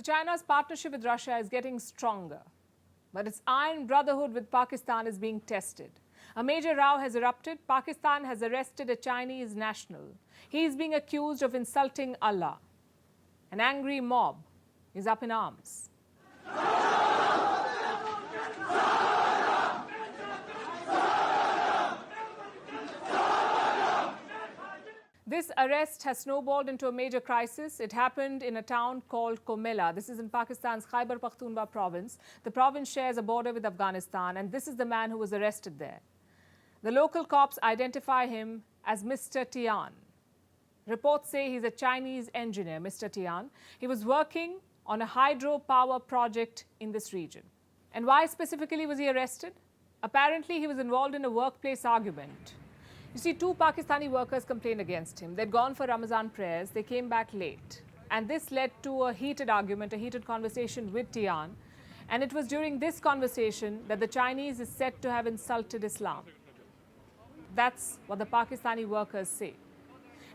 So China's partnership with Russia is getting stronger, but its iron brotherhood with Pakistan is being tested. A major row has erupted. Pakistan has arrested a Chinese national. He is being accused of insulting Allah. An angry mob is up in arms. This arrest has snowballed into a major crisis. It happened in a town called Comilla. This is in Pakistan's Khyber Pakhtunkhwa province. The province shares a border with Afghanistan, and this is the man who was arrested there. The local cops identify him as Mr. Tian. Reports say he's a Chinese engineer, Mr. Tian. He was working on a hydropower project in this region. And why specifically was he arrested? Apparently, he was involved in a workplace argument. You see, two Pakistani workers complained against him. They'd gone for Ramadan prayers. They came back late. And this led to a heated argument, a heated conversation with Tian. And it was during this conversation that the Chinese is said to have insulted Islam. That's what the Pakistani workers say.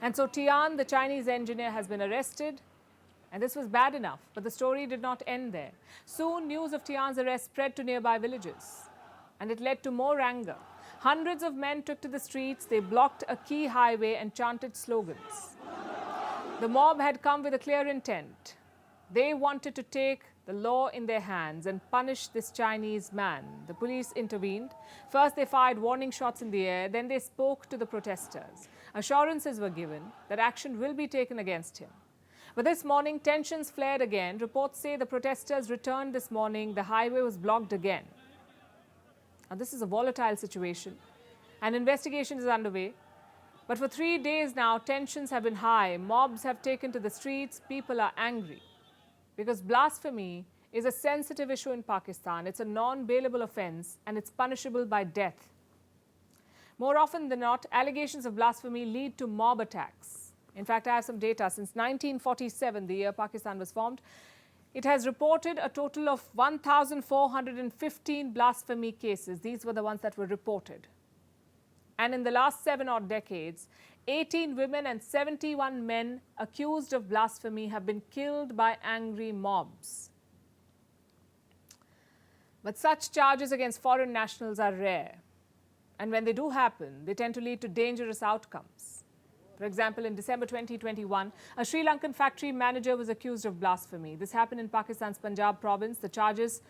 And so Tian, the Chinese engineer, has been arrested. And this was bad enough, but the story did not end there. Soon, news of Tian's arrest spread to nearby villages. And it led to more anger. Hundreds of men took to the streets. They blocked a key highway and chanted slogans. The mob had come with a clear intent. They wanted to take the law in their hands and punish this Chinese man. The police intervened. First, they fired warning shots in the air. Then they spoke to the protesters. Assurances were given that action will be taken against him. But this morning, tensions flared again. Reports say the protesters returned this morning. The highway was blocked again. Now, this is a volatile situation. An investigation is underway. But for 3 days now, tensions have been high. Mobs have taken to the streets. People are angry. Because blasphemy is a sensitive issue in Pakistan. It's a non-bailable offense and it's punishable by death. More often than not, allegations of blasphemy lead to mob attacks. In fact, I have some data. Since 1947, the year Pakistan was formed, it has reported a total of 1,415 blasphemy cases. These were the ones that were reported. And in the last 7 odd decades, 18 women and 71 men accused of blasphemy have been killed by angry mobs. But such charges against foreign nationals are rare. And when they do happen, they tend to lead to dangerous outcomes. For example, in December 2021, a Sri Lankan factory manager was accused of blasphemy. This happened in Pakistan's Punjab province. The charges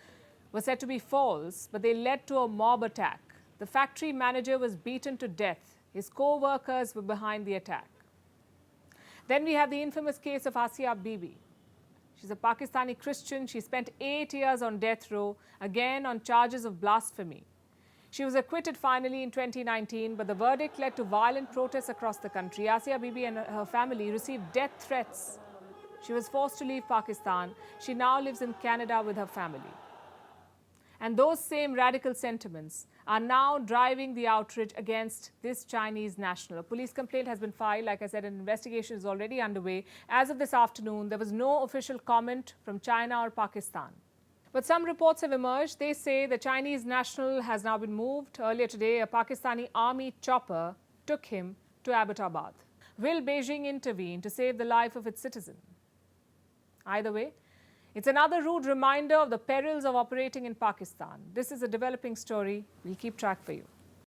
were said to be false, but they led to a mob attack. The factory manager was beaten to death. His co-workers were behind the attack. Then we have the infamous case of Asia Bibi. She's a Pakistani Christian. She spent 8 years on death row, again on charges of blasphemy. She was acquitted finally in 2019, but the verdict led to violent protests across the country. Asia Bibi and her family received death threats. She was forced to leave Pakistan. She now lives in Canada with her family. And those same radical sentiments are now driving the outrage against this Chinese national. A police complaint has been filed. Like I said, an investigation is already underway. As of this afternoon, there was no official comment from China or Pakistan. But some reports have emerged. They say the Chinese national has now been moved. Earlier today, a Pakistani army chopper took him to Abbottabad. Will Beijing intervene to save the life of its citizen? Either way, it's another rude reminder of the perils of operating in Pakistan. This is a developing story. We'll keep track for you.